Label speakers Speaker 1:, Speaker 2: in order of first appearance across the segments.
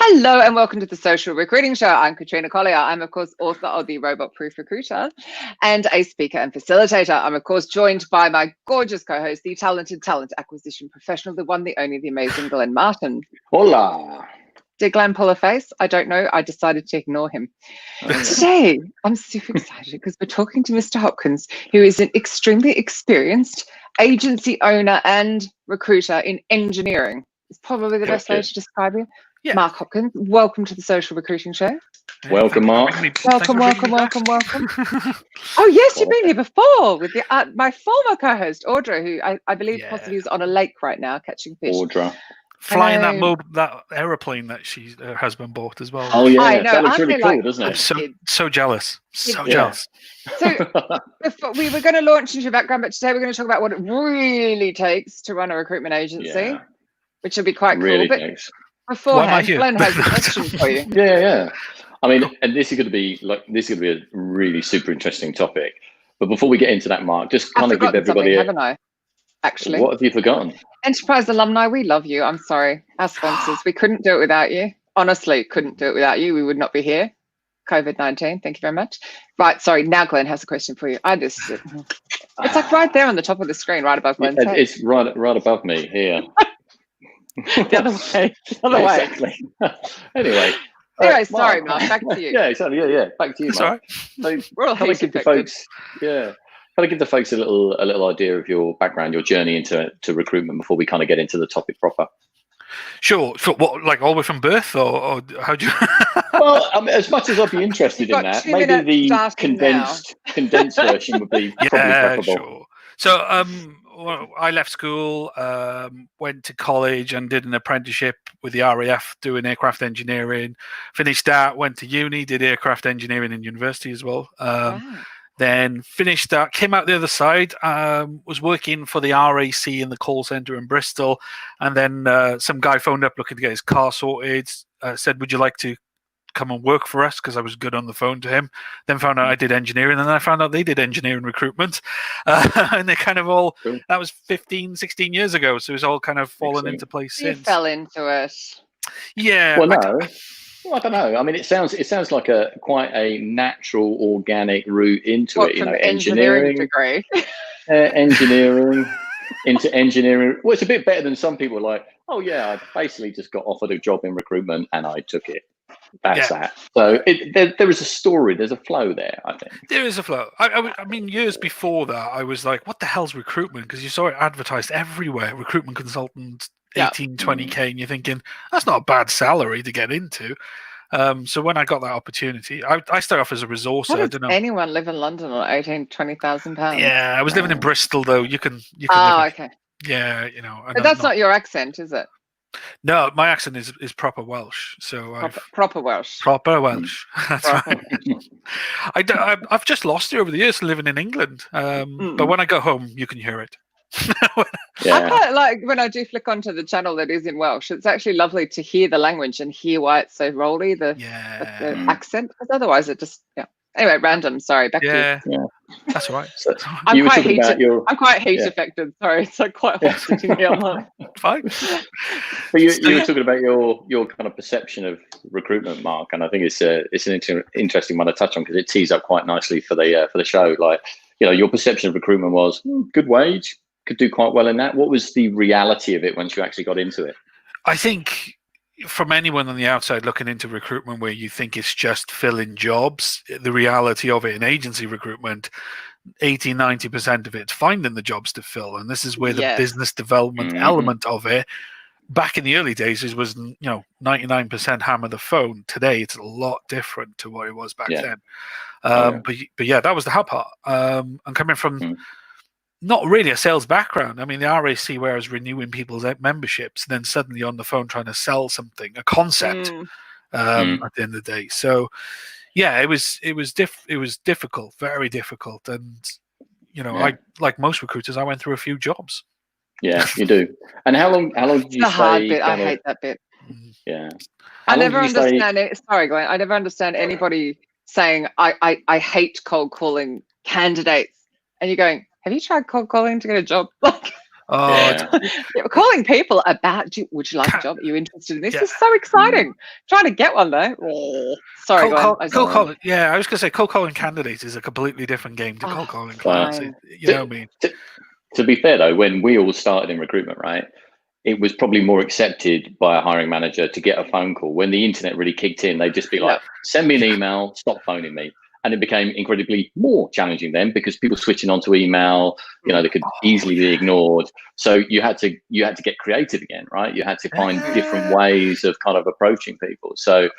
Speaker 1: Hello and welcome to the Social Recruiting Show. I'm Katrina Collier. I'm, of course, author of the Robot Proof Recruiter and a speaker and facilitator. I'm, of course, joined by my gorgeous co-host, the talented talent acquisition professional, the one, the only, the amazing Glenn Martin.
Speaker 2: Hola.
Speaker 1: Did Glenn pull a face? I don't know. I decided to ignore him. Today, I'm super excited because we're talking to Mr. Hopkins, who is an extremely experienced agency owner and recruiter in engineering. It's probably the best way to describe you. Yeah. Mark Hopkins, welcome to the Social Recruiting Show.
Speaker 2: Welcome, Mark.
Speaker 1: Welcome. Oh, yes, you've been here before with my former co-host, Audra, who I believe possibly is on a lake right now catching fish.
Speaker 2: Audra.
Speaker 3: Flying that aeroplane that her husband bought as well.
Speaker 2: Oh, yeah. I know. That looks really cool, doesn't it?
Speaker 3: I'm so jealous. Jealous.
Speaker 1: So we were going to launch into your background, but today we're going to talk about what it really takes to run a recruitment agency, which will be quite cool. But beforehand, Glenn has a question for you.
Speaker 2: Yeah. I mean, and this is going to be a really super interesting topic. But before we get into that, Mark, just kind of give everybody
Speaker 1: haven't I? Actually,
Speaker 2: what have you forgotten?
Speaker 1: Enterprise alumni, we love you. I'm sorry, our sponsors. We couldn't do it without you. Honestly, couldn't do it without you. We would not be here. COVID-19. Thank you very much. Right, sorry. Now Glenn has a question for you. It's like right there on the top of the screen, right above Glenn's head.
Speaker 2: It's right above me here.
Speaker 1: The other way.
Speaker 2: Exactly. Anyway,
Speaker 1: sorry, Mark. Back to you.
Speaker 2: Yeah, exactly. Yeah. Back to you, Mark.
Speaker 1: So, we're all
Speaker 2: give the folks. Yeah. Kind of give the folks a little idea of your background, your journey into recruitment before we kind of get into the topic proper.
Speaker 3: Sure. So what, like all the way from birth, or how do you?
Speaker 2: Well, I mean, as much as I'd be interested in that, maybe the condensed version would be probably preferable.
Speaker 3: Sure. So, I left school, went to college, and did an apprenticeship with the RAF doing aircraft engineering. Finished that, went to uni, did aircraft engineering in university as well. Then finished that, came out the other side, was working for the RAC in the call centre in Bristol. And then some guy phoned up looking to get his car sorted, said, would you like to come and work for us? Because I was good on the phone to him. Then found out I did engineering, and then I found out they did engineering recruitment. And they kind of all, that was 15, 16 years ago. So it's all kind of fallen into place since.
Speaker 1: You fell into it.
Speaker 3: Yeah.
Speaker 2: Well, no. Well, I don't know. I mean, it sounds like quite a natural, organic route into it. You know, engineering
Speaker 1: degree,
Speaker 2: engineering into engineering. Well, it's a bit better than some people are like. Oh yeah, I basically just got offered a job in recruitment and I took it. That's that. So there is a story. There's a flow there. I think
Speaker 3: there is a flow. I mean, years before that, I was like, "What the hell's recruitment?" Because you saw it advertised everywhere. Recruitment consultant. 18, 20K, and you're thinking that's not a bad salary to get into. So when I got that opportunity, I started off as a resourcer.
Speaker 1: How does anyone live in London on 18,000, 20,000 pounds?
Speaker 3: Yeah, I was living in Bristol though. You can.
Speaker 1: Okay.
Speaker 3: Yeah, you know.
Speaker 1: But that's not your accent, is it?
Speaker 3: No, my accent is proper Welsh. So
Speaker 1: proper Welsh.
Speaker 3: Proper Welsh. That's right. I've just lost it over the years living in England. But when I go home, you can hear it.
Speaker 1: I quite like when I do flick onto the channel that is in Welsh. It's actually lovely to hear the language and hear why it's so rolly, the accent, because otherwise it just Anyway, random. Sorry, back to you.
Speaker 3: Yeah, that's all right.
Speaker 2: So
Speaker 1: I'm quite heat affected. Sorry, it's like quite hot sitting here online.
Speaker 3: Fine.
Speaker 2: But you were talking about your kind of perception of recruitment, Mark, and I think it's an interesting one to touch on because it tees up quite nicely for the show. Like, you know, your perception of recruitment was good wage, could do quite well in that. What was the reality of it once you actually got into it?
Speaker 3: I think from anyone on the outside looking into recruitment where you think it's just filling jobs, the reality of it in agency recruitment, 80-90% of it's finding the jobs to fill. And this is where the business development element of it, back in the early days, was 99% hammer the phone. Today, it's a lot different to what it was back then. But yeah, that was the hard part. And coming from not really a sales background. I mean, the RAC, where I was renewing people's memberships, then suddenly on the phone trying to sell something, a concept at the end of the day. So, yeah, it was difficult, very difficult. And, you know, I, like most recruiters, I went through a few jobs.
Speaker 2: Yeah, you do. And how long did you stay?
Speaker 1: The hard bit. I hate that bit.
Speaker 2: Yeah.
Speaker 1: I never understand it. Sorry, Glenn. I never understand anybody saying, I hate cold calling candidates. And you're going, have you tried cold calling to get a job? Like,
Speaker 3: Oh,
Speaker 1: Yeah, calling people about, would you like a job? Are you interested in this? This is so exciting. Trying to get one though. Oh, sorry, Glenn.
Speaker 3: Cold calling. Yeah, I was going to say cold calling candidates is a completely different game to cold calling clients. You know what I mean?
Speaker 2: To be fair though, when we all started in recruitment, right, it was probably more accepted by a hiring manager to get a phone call. When the internet really kicked in, they'd just be like, send me an email, stop phoning me. And it became incredibly more challenging then because people switching onto email, they could easily be ignored. So you had to get creative again, right? You had to find different ways of kind of approaching people. So,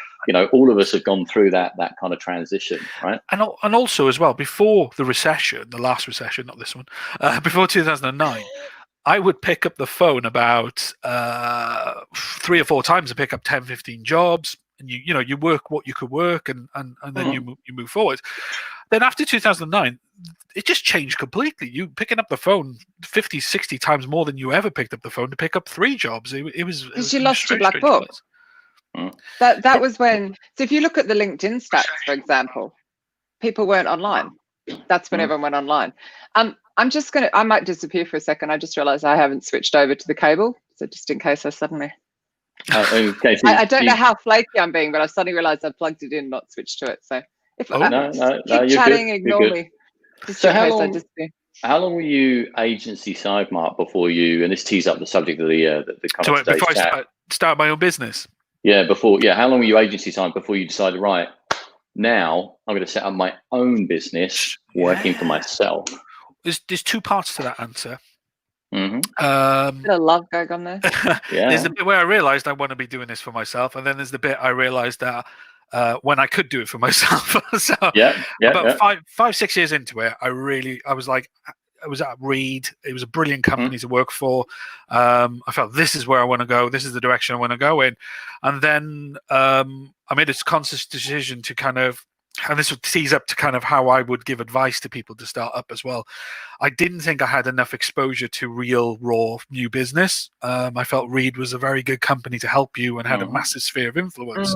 Speaker 2: all of us have gone through that kind of transition, right?
Speaker 3: And also as well, before the recession, the last recession, not this one, before 2009, I would pick up the phone about 3 or 4 times to pick up 10, 15 jobs. And you work what you could work, and then you move forward. Then after 2009, it just changed completely. You picking up the phone 50, 60 times more than you ever picked up the phone to pick up 3 jobs. It was because
Speaker 1: you lost your black book. That was when. So if you look at the LinkedIn stats, for example, people weren't online. That's when everyone went online. I might disappear for a second. I just realized I haven't switched over to the cable, so just in case I suddenly. I don't know how flaky I'm being, but I suddenly realized I plugged it in, not switched to it. So if keep chatting, ignore me. Just
Speaker 2: so how long were you agency side, Mark, before you? And this tees up the subject of the kind of
Speaker 3: before I start my own business.
Speaker 2: Yeah, how long were you agency side before you decided, right, now I'm going to set up my own business, working for myself?
Speaker 3: There's 2 parts to that answer.
Speaker 1: A love gag on there.
Speaker 3: There's the bit where I realized I want to be doing this for myself, and then there's the bit I realized that when I could do it for myself. So about 5-6 years into it, I was like, I was at Reed. It was a brilliant company to work for. I felt this is where I want to go. This is the direction I want to go in. And then I made a conscious decision to kind of, and this would tease up to kind of how I would give advice to people to start up as well. I didn't think I had enough exposure to real, raw new business. I felt Reed was a very good company to help you and had a massive sphere of influence.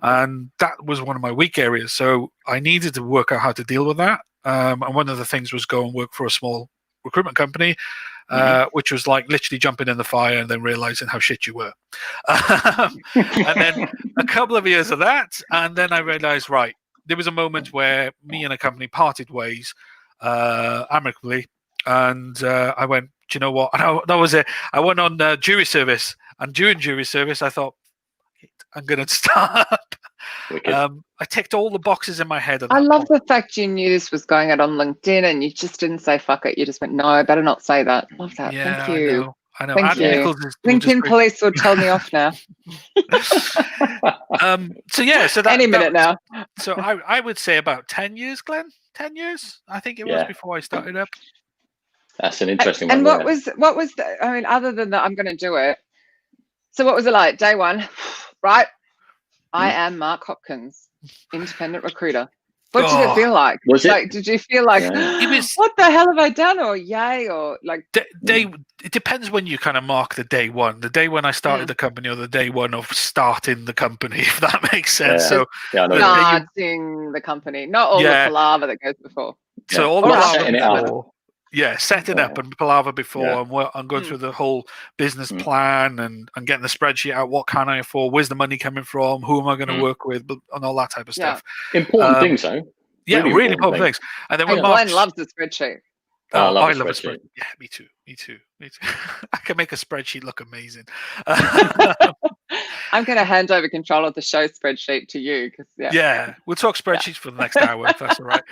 Speaker 3: And that was one of my weak areas. So I needed to work out how to deal with that. And one of the things was go and work for a small recruitment company, which was like literally jumping in the fire and then realizing how shit you were. And then a couple of years of that. And then I realized, right, there was a moment where me and a company parted ways amicably, and I went, do you know what? And that was it. I went on jury service, and during jury service, I thought, I'm going to start. I ticked all the boxes in my head.
Speaker 1: I love the fact you knew this was going out on LinkedIn, and you just didn't say fuck it. You just went, no, I better not say that. Love that.
Speaker 3: Yeah,
Speaker 1: thank you.
Speaker 3: I know.
Speaker 1: Thank you. LinkedIn police will tell me off now.
Speaker 3: So that
Speaker 1: any minute now.
Speaker 3: So I would say about 10 years, Glenn. 10 years, I think it was before I started up.
Speaker 2: That's an interesting one.
Speaker 1: And what was the, I mean, other than that, I'm going to do it. So what was it like? Day one, right? I am Mark Hopkins, independent recruiter. What did it feel like?
Speaker 2: Was it?
Speaker 1: Like, did you feel like, what the hell have I done? Or yay? Or like,
Speaker 3: it depends when you kind of mark the day one. The day when I started the company, or the day one of starting the company, if that makes sense. So
Speaker 1: starting the company, not all the palaver that goes before.
Speaker 3: So all the palaver before. Yeah, setting up and palaver before, and I'm going through the whole business plan and getting the spreadsheet out. What can I afford? Where's the money coming from? Who am I going to work with? And all that type of stuff.
Speaker 2: Important things, though.
Speaker 3: Yeah, really important things. And then when
Speaker 1: Glenn loves the spreadsheet.
Speaker 2: I love a
Speaker 3: spreadsheet. Yeah, me too. I can make a spreadsheet look amazing.
Speaker 1: I'm going to hand over control of the show spreadsheet to you.
Speaker 3: Yeah, we'll talk spreadsheets for the next hour, if that's all right.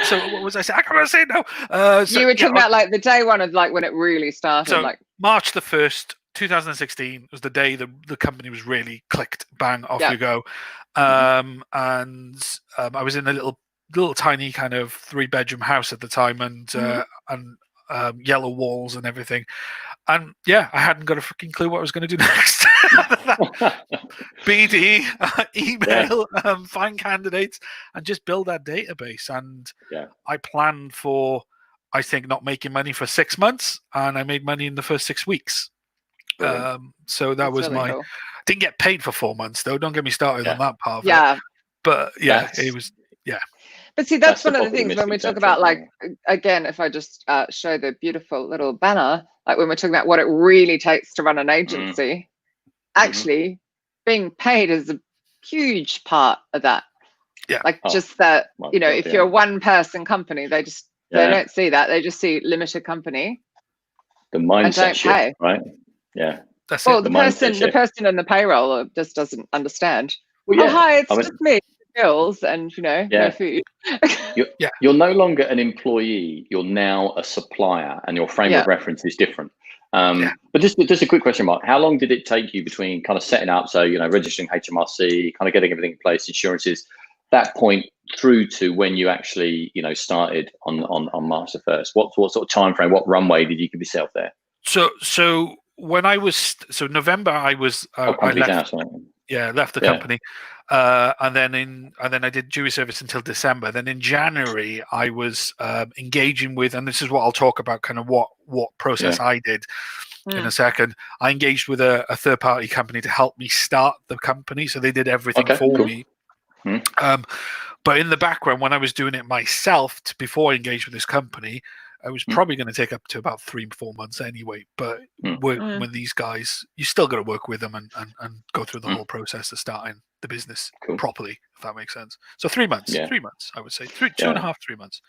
Speaker 3: So what was I saying? I can't say no.
Speaker 1: You were talking about like the day one of like when it really started.
Speaker 3: So
Speaker 1: like
Speaker 3: March the 1st, 2016 was the day the company was really clicked. Bang, off you go. And I was in a little tiny kind of 3-bedroom house at the time, and yellow walls and everything. And I hadn't got a freaking clue what I was going to do next. BD, email, find candidates, and just build that database. And I planned for, I think, not making money for 6 months, and I made money in the first 6 weeks. So that was really cool. Didn't get paid for 4 months though. Don't get me started on that part of it. But it was.
Speaker 1: But see, that's
Speaker 2: the
Speaker 1: one of the
Speaker 2: popular
Speaker 1: things when we talk
Speaker 2: misconception,
Speaker 1: about, like, again, if I just show the beautiful little banner, like when we're talking about what it really takes to run an agency, actually being paid is a huge part of that.
Speaker 3: Yeah.
Speaker 1: Like just that,
Speaker 2: well,
Speaker 1: you know,
Speaker 2: God,
Speaker 1: if you're a one person company, they don't see that. They just see limited company.
Speaker 2: The mindset shift,
Speaker 1: pay.
Speaker 2: right? Yeah.
Speaker 3: That's
Speaker 1: Well,
Speaker 3: it.
Speaker 1: the person in the payroll just doesn't understand.
Speaker 2: Well, yeah.
Speaker 1: Hi, it's just me, bills, and no food.
Speaker 2: You're no longer an employee. You're now a supplier, and your frame of reference is different. But just a quick question, Mark. How long did it take you between kind of setting up, so registering HMRC, kind of getting everything in place, insurances, that point through to when you actually started on March the 1st? What sort of time frame, what runway did you give yourself there?
Speaker 3: So when I was November, I was I left.
Speaker 2: House, right?
Speaker 3: Yeah, left the company, and then I did jury service until December. Then in January, I was engaging with, and this is what I'll talk about, kind of what process I did in a second. I engaged with a third party company to help me start the company, so they did everything for me. But in the background, when I was doing it myself before I engaged with this company, I was probably going to take up to about 3-4 months anyway. But when these guys, you still got to work with them and go through the whole process of starting the business properly, if that makes sense. So 3 months, 3 months, I would say, 2.5, 3 months.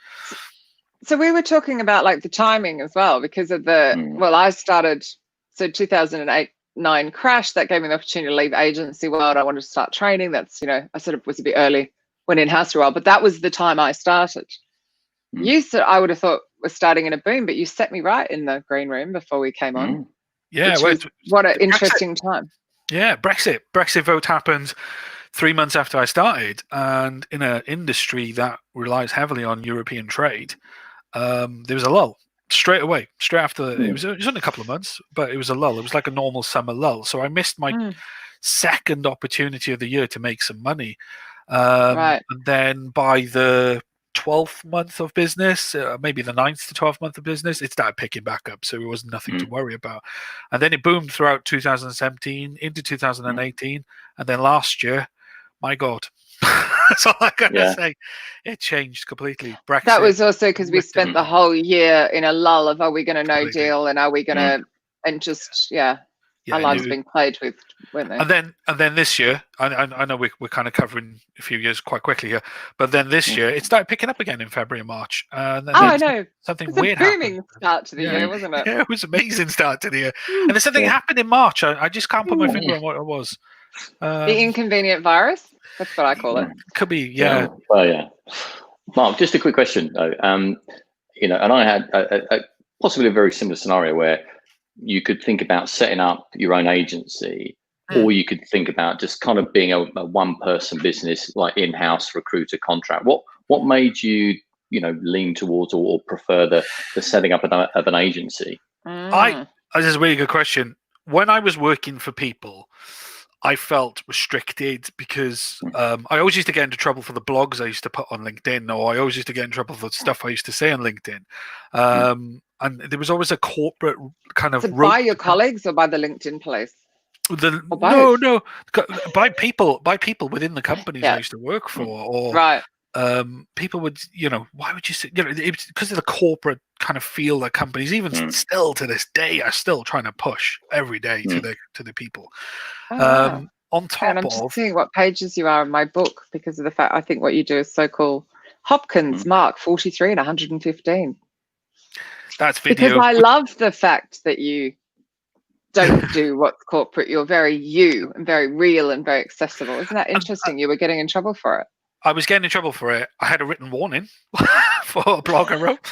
Speaker 1: So we were talking about like the timing as well, because of well, I started, 2008-9 crash, that gave me the opportunity to leave agency world. I wanted to start training. That's, I sort of was a bit early, went in-house for a while, but that was the time I started. You said I would have thought was starting in a boom, but you set me right in the green room before we came on.
Speaker 3: Yeah,
Speaker 1: what an interesting time.
Speaker 3: Yeah, Brexit vote happened 3 months after I started, and in an industry that relies heavily on European trade, there was a lull straight after. It was only a couple of months, but it was a lull. It was like a normal summer lull. So I missed my second opportunity of the year to make some money. And then by the 12th month of business, maybe the 9th to 12th month of business, it started picking back up. So it was nothing to worry about. And then it boomed throughout 2017 into 2018. And then last year, my God, that's all I gotta say. It changed completely. Brexit.
Speaker 1: That was also because we spent the whole year in a lull of, are we going to no deal, and are we going to, and just our lives being played with, weren't they?
Speaker 3: And then this year, I know we're kind of covering a few years quite quickly here, but then this year it started picking up again in February and March. And then
Speaker 1: I know
Speaker 3: something
Speaker 1: it was
Speaker 3: weird
Speaker 1: a booming
Speaker 3: happened.
Speaker 1: start to the year, wasn't it?
Speaker 3: Yeah, it was an amazing start to the year. And then something happened in March. I just can't put my finger on what it was.
Speaker 1: The inconvenient virus. That's what I call it.
Speaker 3: Could be,
Speaker 2: Well, yeah. Mark, just a quick question though. And I had a possibly a very similar scenario where you could think about setting up your own agency, or you could think about just kind of being a one-person business, like in-house recruiter contract. What made you, lean towards or prefer the setting up of an agency?
Speaker 3: This is a really good question. When I was working for people, I felt restricted because I always used to get into trouble for the blogs I used to put on LinkedIn, or I always used to get in trouble for stuff I used to say on LinkedIn. And there was always a corporate kind of
Speaker 1: by your colleagues or by the LinkedIn place?
Speaker 3: No, by people within the companies I used to work for, or people would, why would you say, because of the corporate kind of feel that companies, even still to this day, are still trying to push every day to the people. On top
Speaker 1: and I'm just seeing what pages you are in my book, because of the fact I think what you do is so cool. Hopkins, Mark, 43 and 115.
Speaker 3: That's video.
Speaker 1: Because I love the fact that you don't do what's corporate. You're very you and very real and very accessible. Isn't that interesting? You were getting in trouble for it.
Speaker 3: I was getting in trouble for it. I had a written warning for a blog I wrote,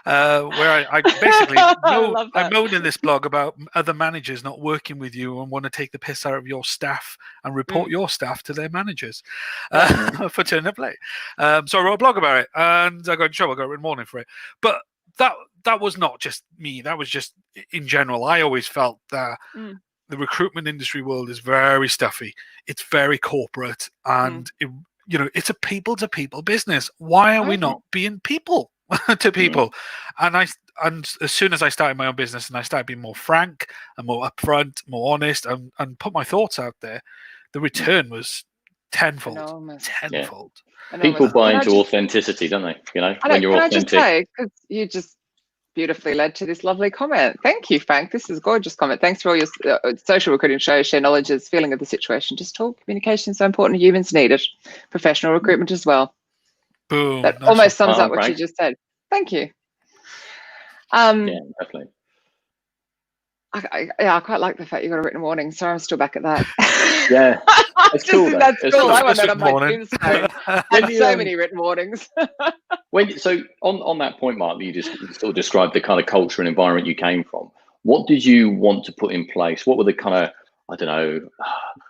Speaker 3: where I basically I moaned in this blog about other managers not working with you and want to take the piss out of your staff and report your staff to their managers for turning up late. So I wrote a blog about it, and I got in trouble. I got a written warning for it. But that was not just me. That was just in general. I always felt that the recruitment industry world is very stuffy. It's very corporate, and it's a people-to-people business. Why are we not being people to people? And as soon as I started my own business and I started being more frank and more upfront, more honest, and put my thoughts out there, the return was tenfold.
Speaker 1: Enormous.
Speaker 3: Tenfold.
Speaker 2: People
Speaker 1: Enormous.
Speaker 2: buy
Speaker 1: Can I
Speaker 2: into
Speaker 1: just-
Speaker 2: authenticity, don't they? You know,
Speaker 1: I
Speaker 2: when
Speaker 1: know,
Speaker 2: you're
Speaker 1: can I just
Speaker 2: authentic.
Speaker 1: say, because you just beautifully led to this lovely comment. Thank you, Frank. This is a gorgeous comment. Thanks for all your social recruiting shows, share knowledges, feeling of the situation. Just talk. Communication is so important. Humans need it. Professional recruitment as well.
Speaker 3: Boom.
Speaker 1: That
Speaker 3: Nice
Speaker 1: almost
Speaker 3: one.
Speaker 1: sums
Speaker 2: Wow,
Speaker 1: up what
Speaker 2: Frank.
Speaker 1: you just said. Thank you.
Speaker 2: Yeah, definitely.
Speaker 1: I quite like the fact you got a written warning. Sorry, I'm still back at that.
Speaker 2: Yeah, it's
Speaker 1: Just
Speaker 2: cool.
Speaker 1: think
Speaker 2: Though.
Speaker 1: that's
Speaker 2: It's
Speaker 1: cool.
Speaker 2: cool.
Speaker 1: I want that
Speaker 3: This
Speaker 1: on my
Speaker 3: morning.
Speaker 1: tombstone.
Speaker 2: When
Speaker 1: Had
Speaker 2: you,
Speaker 1: so many written warnings.
Speaker 2: So on that point, Mark, you just sort of described the kind of culture and environment you came from. What did you want to put in place? What were the kind of, I don't know,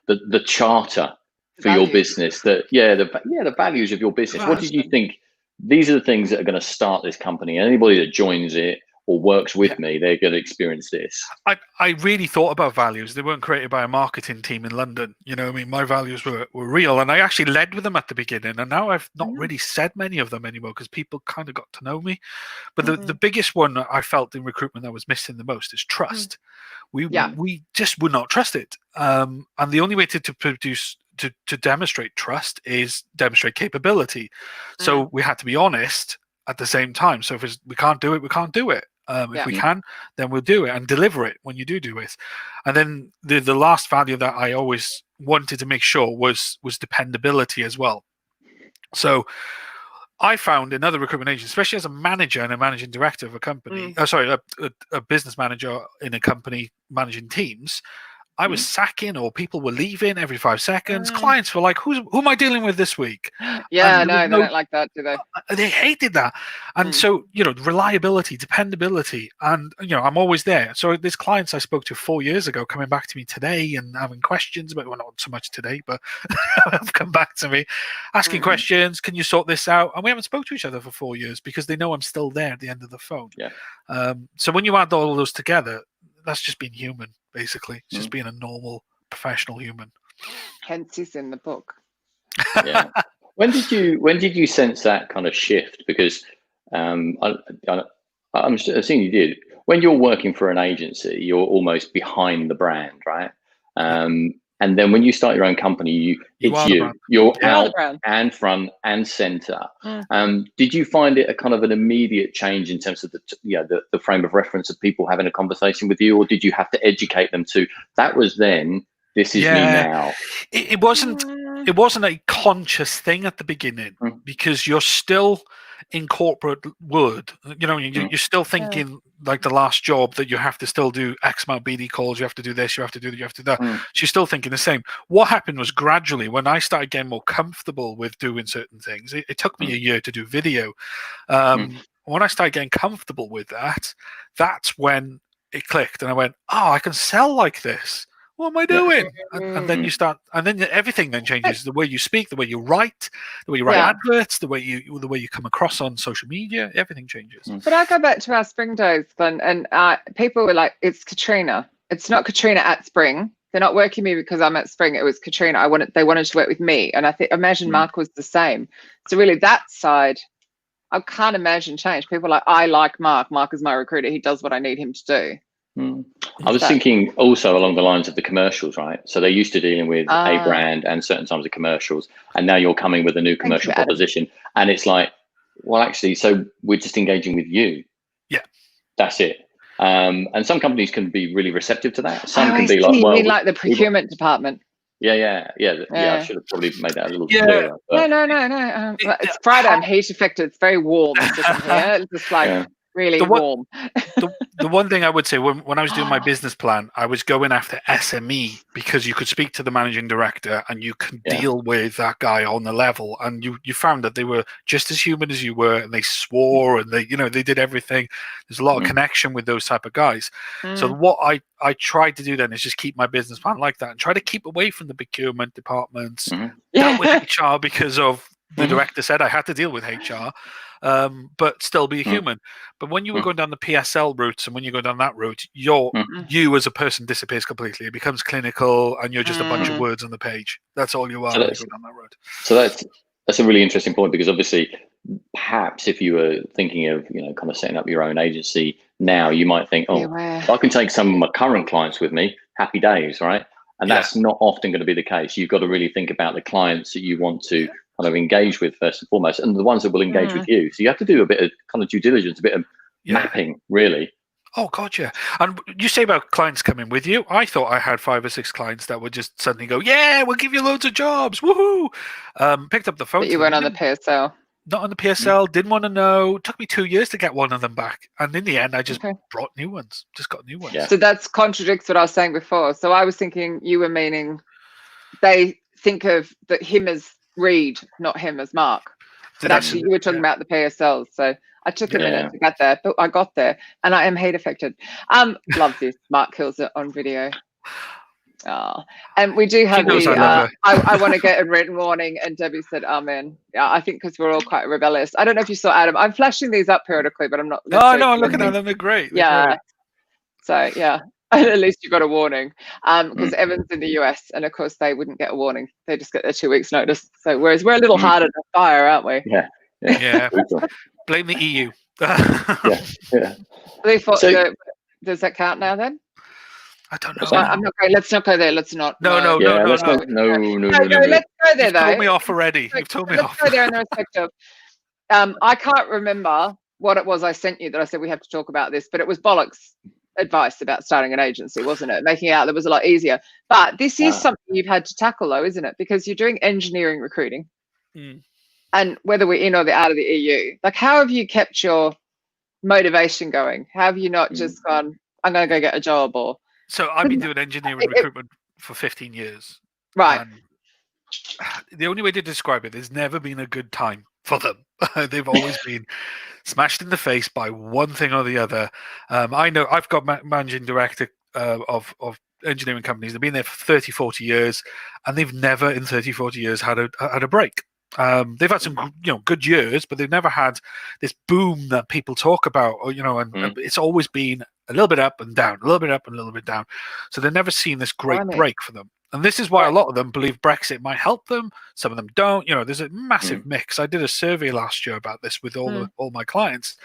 Speaker 2: the charter for your
Speaker 1: Values.
Speaker 2: business? The values of your business. What did you think? These are the things that are going to start this company. Anybody that joins it or works with me, they're going to experience this.
Speaker 3: I really thought about values. They weren't created by a marketing team in London. You know, I mean, my values were real, and I actually led with them at the beginning. And now I've not really said many of them anymore because people kind of got to know me. But the biggest one I felt in recruitment that was missing the most is trust. We just would not trust it. And the only way to demonstrate trust is demonstrate capability. So we had to be honest at the same time. So if we can't do it, we can't do it. If we can, then we'll do it and deliver it when you do it. And then the last value that I always wanted to make sure was dependability as well. So I found in other recruitment agents, especially as a manager and a managing director of a company, a business manager in a company managing teams, I was sacking or people were leaving every 5 seconds. Clients were like, who am I dealing with this week?
Speaker 1: Yeah, no, they don't like that, do they?
Speaker 3: They hated that. And so, reliability, dependability, and, I'm always there. So there's clients I spoke to 4 years ago coming back to me today and having questions, but well, not so much today, but have come back to me asking questions. Can you sort this out? And we haven't spoke to each other for 4 years because they know I'm still there at the end of the phone.
Speaker 2: Yeah.
Speaker 3: So when you add all of those together, that's just being human, basically. It's just being a normal professional human.
Speaker 1: Hence is in the book.
Speaker 2: Yeah. When did you sense that kind of shift? Because I'm assuming you did. When you're working for an agency, you're almost behind the brand, right? And then when you start your own company, you're out and front and center. Did you find it a kind of an immediate change in terms of the frame of reference of people having a conversation with you, or did you have to educate them to that was then, this is me now?
Speaker 3: It wasn't a conscious thing at the beginning because you're still in corporate world. You're still thinking like the last job that you have to still do X amount of BD calls, you have to do this, you have to do that, you have to do that. So you're still thinking the same. What happened was gradually when I started getting more comfortable with doing certain things, it took me a year to do video. When I started getting comfortable with that, that's when it clicked and I went, oh, I can sell like this. What am I doing? And then you start, and then everything then changes. The way you speak, the way you write adverts, the way you come across on social media, everything changes.
Speaker 1: But I go back to our Spring days, Glenn, and people were like, "It's Katrina. It's not Katrina at Spring. They're not working me because I'm at Spring. It was Katrina. They wanted to work with me, and imagine Mark was the same. So really, that side, I can't imagine change. People are like, I like Mark. Mark is my recruiter. He does what I need him to do.
Speaker 2: I was thinking also along the lines of the commercials, right? So they're used to dealing with a brand and certain times of commercials, and now you're coming with a new commercial proposition, and it's like, well, actually, so we're just engaging with you.
Speaker 3: Yeah,
Speaker 2: that's it. And some companies can be really receptive to that. Some can be like, well,
Speaker 1: you mean like the procurement department.
Speaker 2: Yeah. I should have probably made that a little clearer.
Speaker 1: But... No. It's Friday. I'm heat affected. It's very warm sitting here. It's just like really warm.
Speaker 3: The one thing I would say when I was doing my business plan, I was going after SME because you could speak to the managing director and you can deal with that guy on the level, and you found that they were just as human as you were, and they swore and they did everything. There's a lot of connection with those type of guys. So what I tried to do then is just keep my business plan like that and try to keep away from the procurement departments. Dealt with HR because of the director said I had to deal with HR. But still be a human. But when you were going down the PSL routes and when you go down that route, you as a person disappears completely. It becomes clinical and you're just a bunch of words on the page. That's all you are when you go down that road.
Speaker 2: So that's a really interesting point, because obviously perhaps if you were thinking of kind of setting up your own agency now, you might think, I can take some of my current clients with me, happy days, right? And that's not often going to be the case. You've got to really think about the clients that you want to kind of engage with first and foremost, and the ones that will engage with you. So you have to do a bit of kind of due diligence, a bit of mapping, really.
Speaker 3: Oh, God, yeah. And you say about clients coming with you. I thought I had 5 or 6 clients that would just suddenly go, yeah, we'll give you loads of jobs. Woohoo. Picked up the phone.
Speaker 1: But you weren't on the PSL.
Speaker 3: Not on the PSL, didn't want to know. It took me 2 years to get one of them back. And in the end, I just brought new ones, just got new ones.
Speaker 2: Yeah.
Speaker 1: So that contradicts what I was saying before. So I was thinking you were meaning they think of him as Reed, not him as Mark. But actually you were talking about the PSLs. So I took a minute to get there, but I got there, and I am hate affected. Love this. Mark kills it on video. And we do have I want to get a written warning, and Debbie said amen. Yeah, I think because we're all quite rebellious. I don't know if you saw Adam. I'm flashing these up periodically, but I'm not.
Speaker 3: Oh no, I'm looking at them. They're great.
Speaker 1: They're great. So yeah, at least you got a warning. Because Evan's in the US, and of course they wouldn't get a warning. They just get their 2 weeks notice. So whereas we're a little harder to fire, aren't we?
Speaker 3: Yeah. Blame the EU.
Speaker 1: They thought does that count now then?
Speaker 3: I don't know.
Speaker 1: I'm not going. Let's not go there. Let's not.
Speaker 2: No. Let's go
Speaker 1: there.
Speaker 3: You've told me off already. You've told me off.
Speaker 1: Let's go there in the respect of. I can't remember what it was I sent you that I said we have to talk about this, but it was bollocks advice about starting an agency, wasn't it? Making it out that was a lot easier. But this is something you've had to tackle, though, isn't it? Because you're doing engineering recruiting. And whether we're in or out of the EU, like how have you kept your motivation going? How have you not just gone, I'm going to go get a job? Or
Speaker 3: so I've been doing engineering recruitment for 15 years.
Speaker 1: Right.
Speaker 3: And the only way to describe it, there's never been a good time for them. They've always been smashed in the face by one thing or the other. I know I've got managing director of engineering companies. They've been there for 30, 40 years, and they've never in 30, 40 years had a break. They've had some good years, but they've never had this boom that people talk about, and it's always been a little bit up and down, a little bit up and a little bit down. So they've never seen this great break for them. And this is why a lot of them believe Brexit might help them. Some of them don't. There's a massive mix. I did a survey last year about this with all my clients,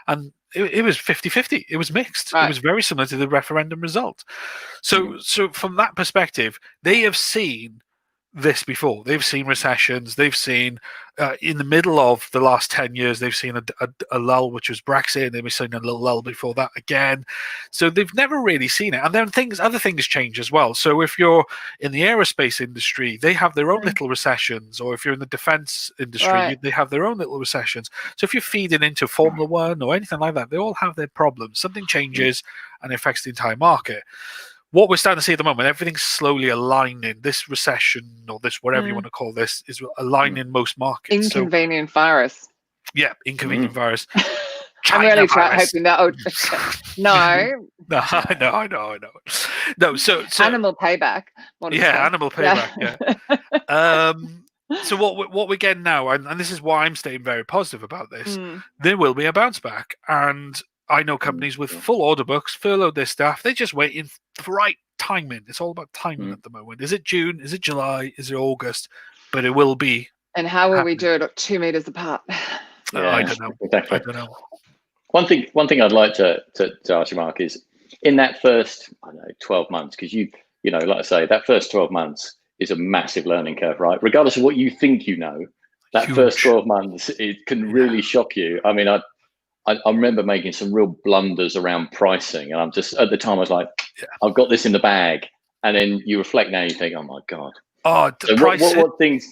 Speaker 3: and it was 50-50. It was mixed. It was very similar to the referendum result. So from that perspective, they have seen this before. They've seen recessions. They've seen in the middle of the last 10 years, they've seen a lull, which was Brexit, and they've seen a little lull before that again. So they've never really seen it. And then other things change as well. So if you're in the aerospace industry, they have their own little recessions, or if you're in the defense industry, they have their own little recessions. So if you're feeding into Formula One or anything like that, they all have their problems. Something changes and it affects the entire market. What we're starting to see at the moment, everything's slowly aligning. This recession, or this whatever you want to call this, is aligning most markets.
Speaker 1: Inconvenient virus.
Speaker 3: Yeah, inconvenient virus.
Speaker 1: I'm really hoping that. No.
Speaker 3: I know. No, so
Speaker 1: animal payback.
Speaker 3: Animal payback. Yeah. So what we're getting now, and this is why I'm staying very positive about this. There will be a bounce back, and I know companies with full order books, furloughed their staff. They're just waiting for the right timing. It's all about timing at the moment. Is it June? Is it July? Is it August? But it will be.
Speaker 1: And how will we do it 2 meters apart?
Speaker 3: I don't know.
Speaker 2: Exactly.
Speaker 3: I don't know.
Speaker 2: One thing I'd like to ask you, Mark, is in that first 12 months, because like I say, that first 12 months is a massive learning curve, right? Regardless of what you think that first 12 months, it can really shock you. I mean, I remember making some real blunders around pricing, and I'm just at the time I was like, I've got this in the bag, and then you reflect now, you think, oh my god. So what things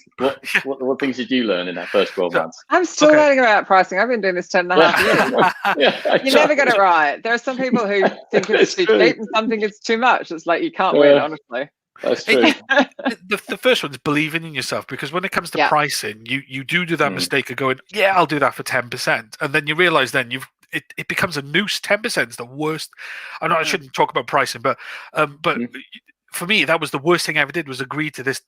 Speaker 2: did you learn in that first 12 months?
Speaker 1: I'm still learning about pricing. I've been doing this 10.5 years. You never get it right. There are some people who think it's too cheap and some think it's too much. It's like you can't win, honestly.
Speaker 2: That's true.
Speaker 3: The first one is believing in yourself, because when it comes to pricing, you do that mistake of going, I'll do that for 10%, and then you realize it becomes a noose. 10% is the worst. I shouldn't talk about pricing, but for me, that was the worst thing I ever did, was agree to this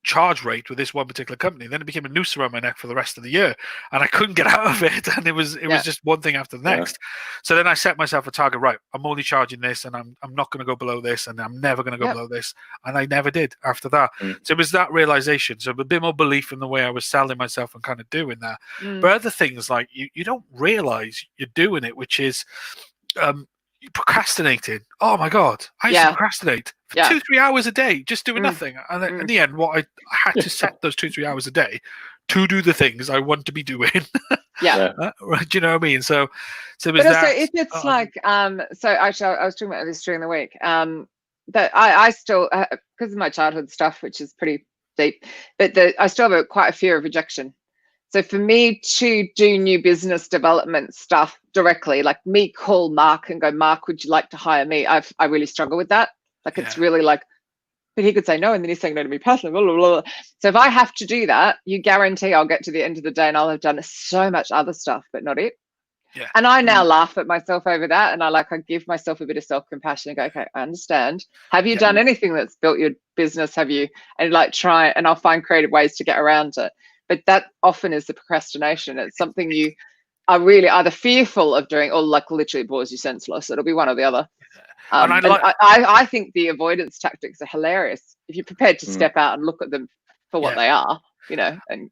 Speaker 3: charge rate with this one particular company. Then it became a noose around my neck for the rest of the year, and I couldn't get out of it. And it was just one thing after the next. So then I set myself a target. Right, I'm only charging this, and I'm not going to go below this, and I'm never going to go below this. And I never did after that. So it was that realization. So a bit more belief in the way I was selling myself and kind of doing that. But other things like you don't realize you're doing it, which is procrastinating. Oh my god, I used to procrastinate
Speaker 1: Yeah.
Speaker 3: 2-3 hours a day just doing nothing. And then in the end, what I had to set those 2-3 hours a day to do the things I want to be doing.
Speaker 1: Yeah.
Speaker 3: Right, do you know what I mean? So it was
Speaker 1: but also,
Speaker 3: that.
Speaker 1: if it's so actually, I was talking about this during the week. That I still, because of my childhood stuff, which is pretty deep, but I still have quite a fear of rejection. So for me to do new business development stuff directly, like me call Mark and go, Mark, would you like to hire me? I really struggle with that. Like, it's really like, but he could say no, and then he's saying no to me personally, blah, blah, blah. So if I have to do that, you guarantee I'll get to the end of the day and I'll have done so much other stuff, but not it.
Speaker 3: Yeah.
Speaker 1: And I now laugh at myself over that, and I give myself a bit of self-compassion and go, okay, I understand. Have you done anything that's built your business? Have you? And like try, and I'll find creative ways to get around it. But that often is the procrastination. It's something you are really either fearful of doing, or like literally bores you senseless. It'll be one or the other. And I think the avoidance tactics are hilarious if you're prepared to step out and look at them for what they are, you know. And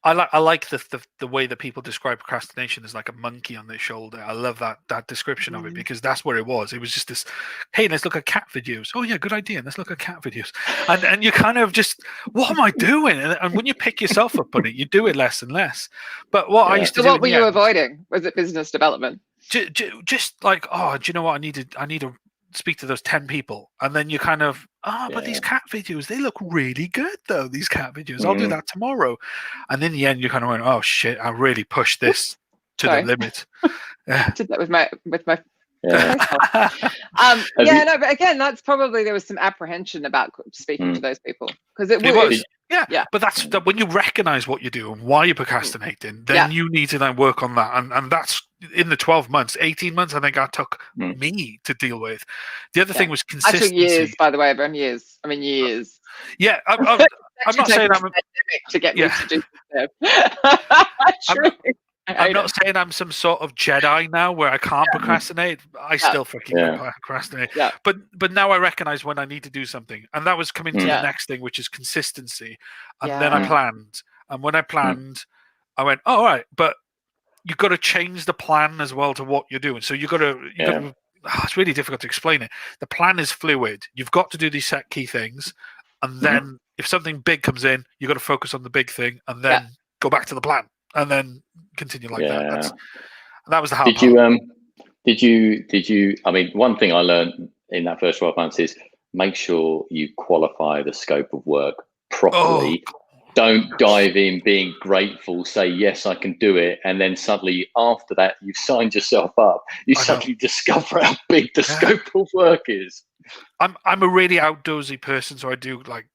Speaker 3: I like the way that people describe procrastination as like a monkey on their shoulder. I love that description of it, because that's what it was. It was just this, hey, let's look at cat videos. Oh yeah, good idea. Let's look at cat videos. And you kind of just, what am I doing? And when you pick yourself up on it, you do it less and less. But what I used to do.
Speaker 1: What were you avoiding? Was it business development?
Speaker 3: Just like, oh, do you know what? I need to speak to those 10 people, and then you kind of, but these cat videos, they look really good though, these cat videos. I'll do that tomorrow. And in the end you kind of went, oh shit, I really pushed this to the limit.
Speaker 1: I did that with my but again, that's probably, there was some apprehension about speaking to those people, because it was.
Speaker 3: But that's when you recognize what you do and why you're procrastinating, then you need to then work on that, and that's in the 12 months, 18 months, I think that took me to deal with. The other thing was consistency.
Speaker 1: Actually, years, by the way, everyone, years. I mean, years.
Speaker 3: Yeah, I'm not saying I'm
Speaker 1: to get me to do this.
Speaker 3: I'm not saying I'm some sort of Jedi now where I can't procrastinate. I still freaking procrastinate. Yeah. But now I recognize when I need to do something. And that was coming to the next thing, which is consistency. And then I planned. And when I planned, I went, all right, but you've got to change the plan as well to what you're doing. So you've got to it's really difficult to explain it. The plan is fluid. You've got to do these set key things. And then if something big comes in, you've got to focus on the big thing and then go back to the plan. And then continue like that. That was the hard part.
Speaker 2: Did you? I mean, one thing I learned in that first 12 months is make sure you qualify the scope of work properly. Don't dive in being grateful, say yes, I can do it, and then suddenly after that you've signed yourself up. You suddenly discover how big the scope of work is.
Speaker 3: I'm a really outdoorsy person, so I do like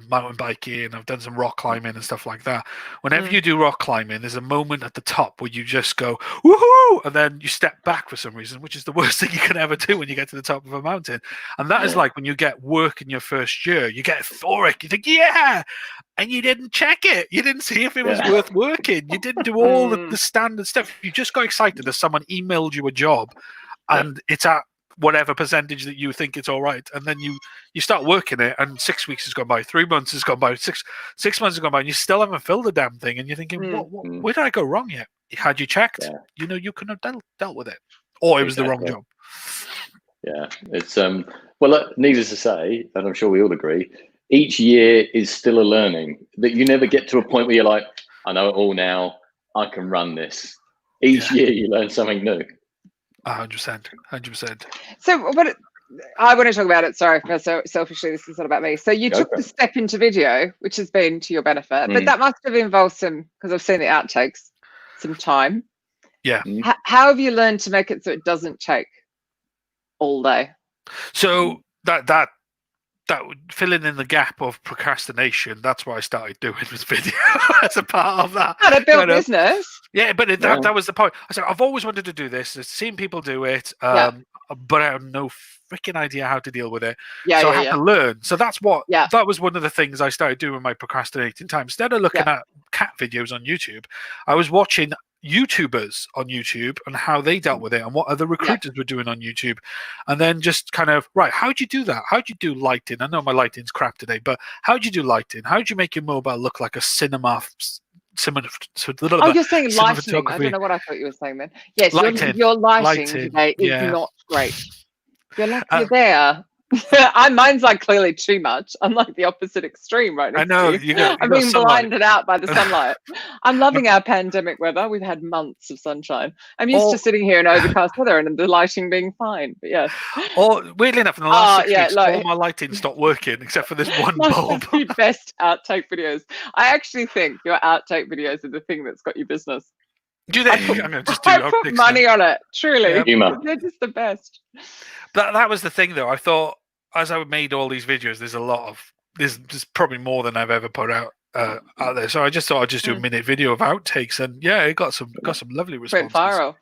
Speaker 3: mountain biking, and I've done some rock climbing and stuff like that. Whenever you do rock climbing, there's a moment at the top where you just go woohoo, and then you step back for some reason, which is the worst thing you can ever do when you get to the top of a mountain. And that is like when you get work in your first year, you get euphoric, you think and you didn't check it, you didn't see if it was worth working, you didn't do all the standard stuff, you just got excited that someone emailed you a job and it's at whatever percentage that you think it's all right, and then you start working it, and 6 weeks has gone by, 3 months has gone by, six months has gone by, and you still haven't filled the damn thing, and you're thinking, where did I go wrong yet? Had you checked, you could have dealt with it, or it was the wrong job.
Speaker 2: It's well, look, needless to say, and I'm sure we all agree, each year is still a learning, that you never get to a point where you're like, I know it all now, I can run this. Each year you learn something new.
Speaker 3: 100%.
Speaker 1: So what I want to talk about it, sorry, so selfishly, this is not about me. So you took the step into video, which has been to your benefit, but that must have involved some, because I've seen the outtakes, some time.
Speaker 3: Yeah.
Speaker 1: How have you learned to make it so it doesn't take all day?
Speaker 3: So that filling in the gap of procrastination, that's what I started doing with video as a part of that.
Speaker 1: How to build business.
Speaker 3: Yeah, but that was the point. I said, I've always wanted to do this. I've seen people do it, but I have no freaking idea how to deal with it. So I had to learn. So that's what, that was one of the things I started doing with my procrastinating time. Instead of looking at cat videos on YouTube, I was watching YouTubers on YouTube and how they dealt with it and what other recruiters were doing on YouTube, and then just kind of, how'd you do that? How'd you do lighting? I know my lighting's crap today, but how'd you do lighting? How'd you make your mobile look like a cinema?
Speaker 1: You're saying lighting. I don't know what I thought you were saying then. Yes, your lighting today is not great. You're there. Mine's like clearly too much. I'm like the opposite extreme right now.
Speaker 3: I know
Speaker 1: I'm being blinded out by the sunlight. I'm loving our pandemic weather. We've had months of sunshine. I'm used to sitting here in overcast weather and the lighting being fine. But yes.
Speaker 3: Or weirdly enough, in the last 6 weeks,
Speaker 1: like,
Speaker 3: all my lighting stopped working except for this one bulb.
Speaker 1: The best outtake videos. I actually think your outtake videos are the thing that's got you business.
Speaker 3: Do they?
Speaker 1: I put money on it. Truly,
Speaker 2: yeah.
Speaker 1: They're just the best.
Speaker 3: That was the thing, though. I thought as I made all these videos, there's probably more than I've ever put out there. So I just thought I'd just do a minute video of outtakes, and yeah, it got some lovely responses.
Speaker 1: Went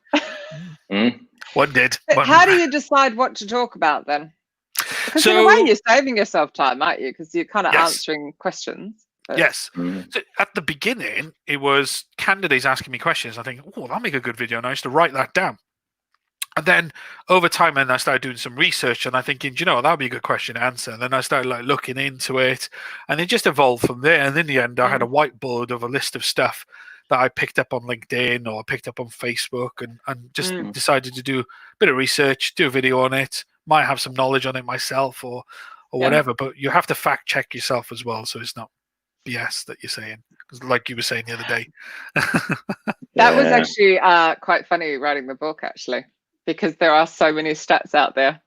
Speaker 1: viral.
Speaker 3: One did.
Speaker 1: How do you decide what to talk about then? Because in a way, you're saving yourself time, aren't you? Because you're kind of answering questions. But...
Speaker 3: Yes. So at the beginning, it was candidates asking me questions. I think, oh, that'll make a good video, and I used to write that down. And then over time, I started doing some research, and I thinking, you know, that'll be a good question to answer. And then I started like looking into it, and it just evolved from there. And in the end, I had a whiteboard of a list of stuff that I picked up on LinkedIn or I picked up on Facebook, and just decided to do a bit of research, do a video on it. Might have some knowledge on it myself or whatever, but you have to fact check yourself as well, so it's not BS that you're saying. Because like you were saying the other day,
Speaker 1: that was actually quite funny writing the book, actually. Because there are so many stats out there,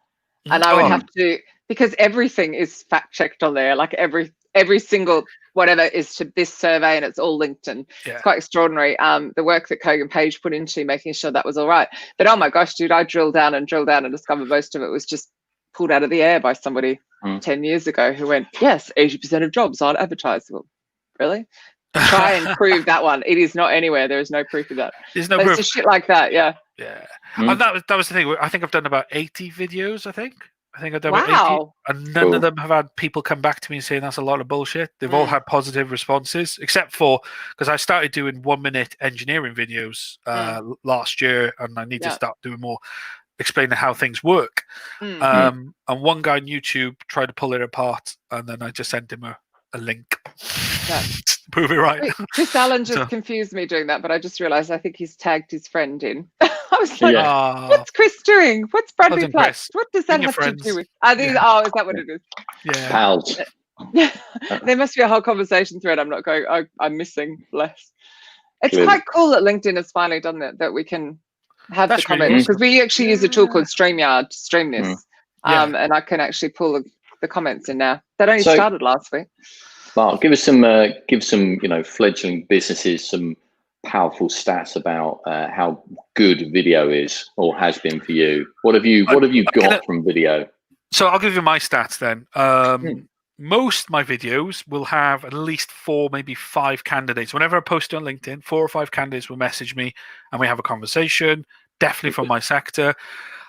Speaker 1: and I would have to, because everything is fact checked on there, like every single whatever is to this survey, and it's all linked, and it's quite extraordinary. The work that Kogan Page put into making sure that was all right. But oh my gosh, dude, I drilled down and discovered most of it was just pulled out of the air by somebody 10 years ago who went, yes, 80% of jobs aren't advertised. Well, really? Try and prove that one. It is not anywhere. There is no proof of that.
Speaker 3: There's no proof.
Speaker 1: It's just shit like that, yeah.
Speaker 3: Yeah. And that was the thing. I think I've done about 80 videos, I think I've done about 80. And none of them have had people come back to me and saying that's a lot of bullshit. They've all had positive responses, except for, because I started doing 1-minute engineering videos last year, and I need to start doing more explaining how things work. And one guy on YouTube tried to pull it apart, and then I just sent him a link. Prove it right.
Speaker 1: Chris Allen just confused me doing that, but I just realized I think he's tagged his friend in. I was like, what's Chris doing? What's Bradley Platts? What does that have to do with? Is that what it is?
Speaker 2: Yeah. Pals.
Speaker 1: There must be a whole conversation thread I'm not going, I'm missing. Bless. It's quite cool that LinkedIn has finally done that we can have the comments, because we actually use a tool called StreamYard to stream this. And I can actually pull the comments in now. That only started last week.
Speaker 2: Mark, give some fledgling businesses some powerful stats about how good video is or has been for you. What have you got from video?
Speaker 3: So I'll give you my stats then. Most of my videos will have at least 4, maybe 5 candidates. Whenever I post on LinkedIn, 4 or 5 candidates will message me and we have a conversation, definitely from my sector.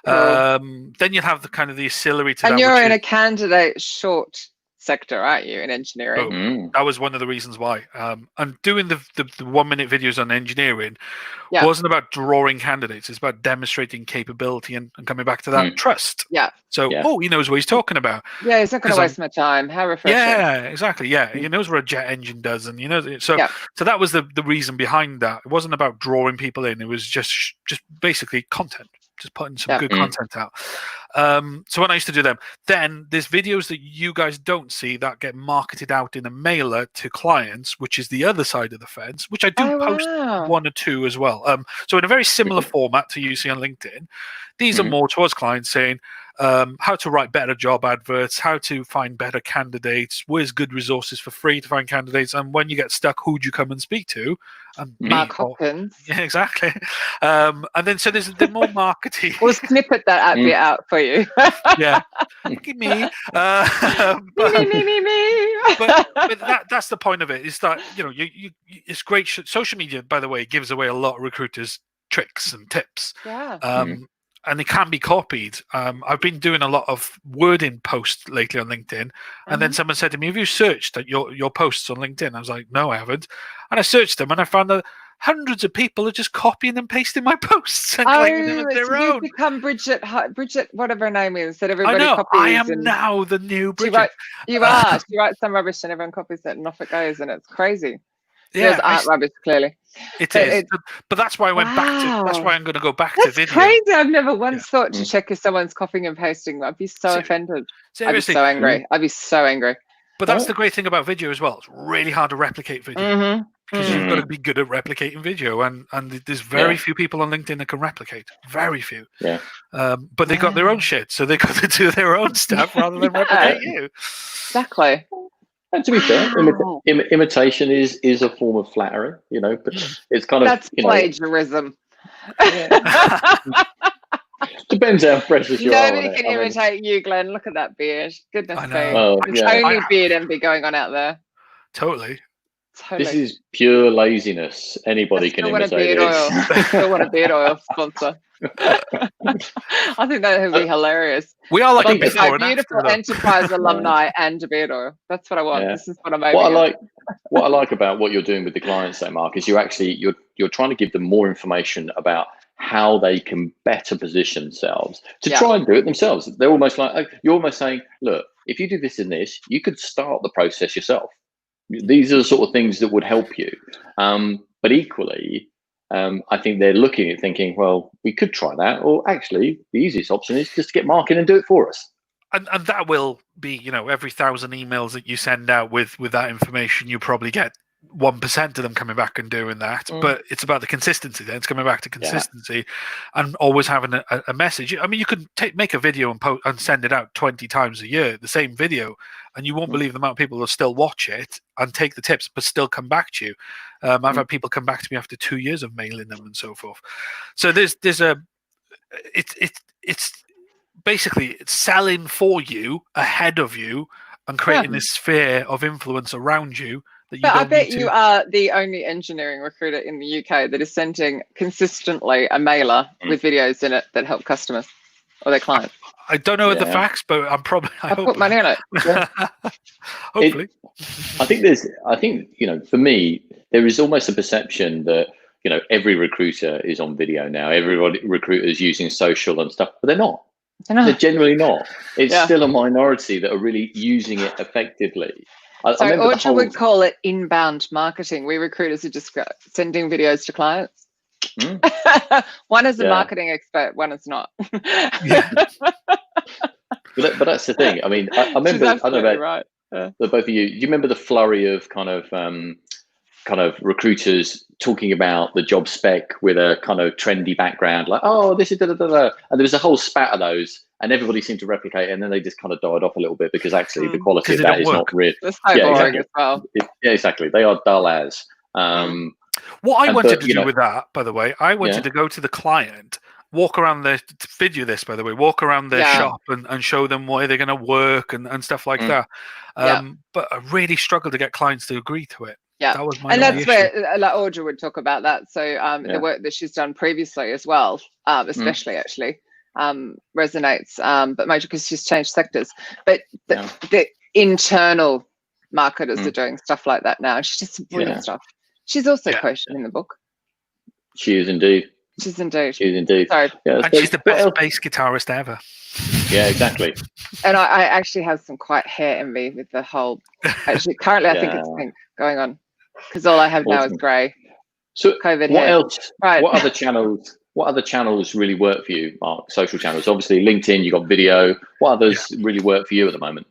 Speaker 3: Then you'll have the kind of the ancillary to that.
Speaker 1: And you're in a candidate short sector, aren't you, in engineering?
Speaker 3: That was one of the reasons why. And doing the 1-minute videos on engineering wasn't about drawing candidates. It's about demonstrating capability and coming back to that trust.
Speaker 1: Yeah.
Speaker 3: So, he knows what he's talking about.
Speaker 1: Yeah, he's not going to waste my time. How refreshing.
Speaker 3: Yeah, exactly. Yeah, he knows what a jet engine does, and so that was the reason behind that. It wasn't about drawing people in. It was just basically content. Just putting some good content out. So when I used to do them, then there's videos that you guys don't see that get marketed out in a mailer to clients, which is the other side of the fence, which I do post 1 or 2 as well. So in a very similar format to you see on LinkedIn, these are more towards clients saying how to write better job adverts, how to find better candidates, where's good resources for free to find candidates, and when you get stuck, who do you come and speak to? And
Speaker 1: Mark Hopkins.
Speaker 3: Yeah, exactly. And then so there's the more marketing.
Speaker 1: We'll snippet that bit out for you.
Speaker 3: Yeah, give me. Me. But that's the point of it. Is that you it's great. Social media, by the way, gives away a lot of recruiters' tricks and tips.
Speaker 1: Yeah.
Speaker 3: And they can be copied. I've been doing a lot of wording posts lately on LinkedIn, and then someone said to me, "Have you searched your posts on LinkedIn?" I was like, "No, I haven't." And I searched them, and I found that hundreds of people are just copying and pasting my posts and claiming them as their own.
Speaker 1: You've become Bridget, whatever her name is, that everybody copies.
Speaker 3: I am now the new Bridget.
Speaker 1: She writes some rubbish and everyone copies it, and off it goes, and it's crazy. Yours aren't rubbish, clearly.
Speaker 3: It is, but that's why I went back to. That's why I'm going to go back to video.
Speaker 1: Crazy. I've never once thought to check if someone's copying and pasting. I'd be so offended.
Speaker 3: Seriously,
Speaker 1: I'd be so angry. I'd be so angry.
Speaker 3: But that's the great thing about video as well. It's really hard to replicate video because you've got to be good at replicating video, and there's very few people on LinkedIn that can replicate. Very few.
Speaker 2: Yeah.
Speaker 3: But they got their own shit, so they got to do their own stuff rather than replicate you.
Speaker 1: Exactly.
Speaker 2: And to be fair, imitation is a form of flattery, but it's kind of
Speaker 1: that's plagiarism.
Speaker 2: Depends how precious you are.
Speaker 1: Nobody can imitate you, Glenn. Look at that beard. Goodness sake. There's only beard envy going on out there.
Speaker 3: Totally.
Speaker 2: This is pure laziness. Anybody can imitate it.
Speaker 1: Still want a beard oil sponsor. I think that would be hilarious.
Speaker 3: We are like a
Speaker 1: beautiful enterprise alumni and a beard oil. That's what I want. This is what I'm aiming
Speaker 2: what I like about what you're doing with the clients, though, Mark, is you're trying to give them more information about how they can better position themselves to try and do it themselves. They're almost like you're almost saying, look, if you do this and this, you could start the process yourself. These are the sort of things that would help you. But equally, I think they're looking at thinking, well, we could try that, or actually the easiest option is just to get Mark in and do it for us.
Speaker 3: And that will be, every 1,000 emails that you send out with that information, you probably get 1% of them coming back and doing that. But it's about the consistency. Then it's coming back to consistency and always having a message. I mean, you could make a video and send it out 20 times a year, the same video, and you won't believe the amount of people that still watch it and take the tips, but still come back to you. I've had people come back to me after 2 years of mailing them and so forth. So it's basically selling for you, ahead of you, and creating this sphere of influence around you.
Speaker 1: I bet you are the only engineering recruiter in the UK that is sending consistently a mailer with videos in it that help customers or their clients.
Speaker 3: I don't know the facts, but I
Speaker 1: put money on it.
Speaker 3: Hopefully.
Speaker 2: I think for me, there is almost a perception that, every recruiter is on video now. Every recruiter is using social and stuff, but they're not. They're generally not. It's still a minority that are really using it effectively.
Speaker 1: Audra would call it inbound marketing. We recruiters are just sending videos to clients. One is a marketing expert, one is not.
Speaker 2: But that's the thing. I mean, I remember. I don't know about the both of you. Do you remember the flurry of kind of recruiters talking about the job spec with a kind of trendy background, like, oh, this is and there was a whole spat of those. And everybody seemed to replicate it, and then they just kind of died off a little bit because actually the quality of that is not real.
Speaker 1: That's so boring as well.
Speaker 2: Exactly. They are dull as.
Speaker 3: What I wanted to do with that, by the way, I wanted to go to the client, walk around their walk around their shop and show them where they're going to work and stuff like that. But I really struggled to get clients to agree to it.
Speaker 1: Yeah,
Speaker 3: that was my
Speaker 1: and that's
Speaker 3: issue.
Speaker 1: where Audra would talk about that. So the work that she's done previously as well, especially actually. Resonates, but major because she's changed sectors. But the internal marketers are doing stuff like that now. She does some brilliant stuff. She's also quoted in the book.
Speaker 2: She is indeed.
Speaker 1: She's indeed.
Speaker 3: Sorry. Yeah, and she's the best bass guitarist ever.
Speaker 2: Yeah, exactly.
Speaker 1: And I actually have some quite hair envy with the whole. Actually, currently I think it's pink going on because all I have now is grey.
Speaker 2: So
Speaker 1: COVID
Speaker 2: what
Speaker 1: hair.
Speaker 2: else? Right. What other channels really work for you, Mark? Social channels. Obviously, LinkedIn, you got video. What others really work for you at the moment?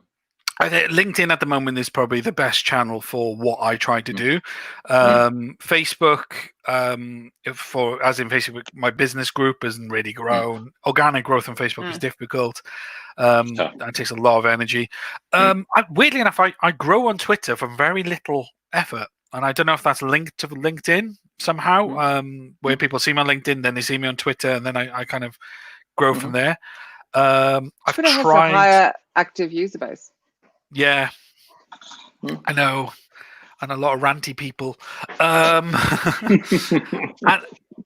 Speaker 3: I think LinkedIn at the moment is probably the best channel for what I try to do. Facebook, Facebook, my business group hasn't really grown. Organic growth on Facebook is difficult. That takes a lot of energy. Weirdly enough, I grow on Twitter from very little effort. And I don't know if that's linked to LinkedIn somehow, where people see me on LinkedIn, then they see me on Twitter, and then I kind of grow from there. I've tried
Speaker 1: a higher active user base.
Speaker 3: Yeah, I know, and a lot of ranty people. And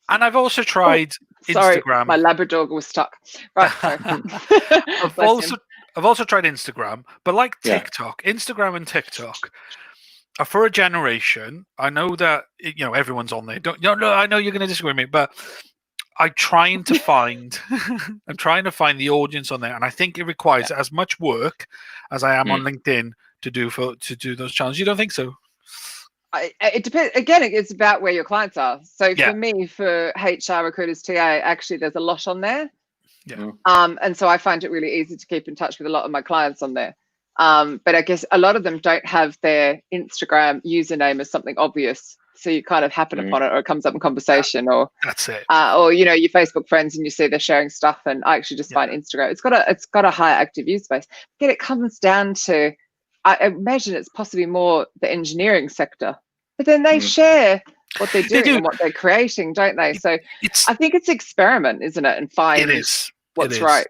Speaker 3: I've also tried Instagram.
Speaker 1: My Labrador was stuck. Right,
Speaker 3: I've also tried Instagram, but like TikTok, Instagram and TikTok. For a generation, I know that everyone's on there. I know you're going to disagree with me, but I'm trying to find the audience on there, and I think it requires as much work as I am on LinkedIn to do those channels. You don't think so?
Speaker 1: it depends. Again, it's about where your clients are. So
Speaker 3: Yeah.
Speaker 1: for me, for HR recruiters, TA, actually, there's a lot on there.
Speaker 3: Yeah.
Speaker 1: And so I find it really easy to keep in touch with a lot of my clients on there. But I guess a lot of them don't have their Instagram username as something obvious. So you kind of happen upon it, or it comes up in conversation, or
Speaker 3: that's it.
Speaker 1: Or your Facebook friends, and you see they're sharing stuff. And I actually just find Instagram, it's got a high active user base. Again, it comes down to, I imagine it's possibly more the engineering sector, but then they share what they're doing and what they're creating, don't they? So I think it's experiment, isn't it? And find what's right.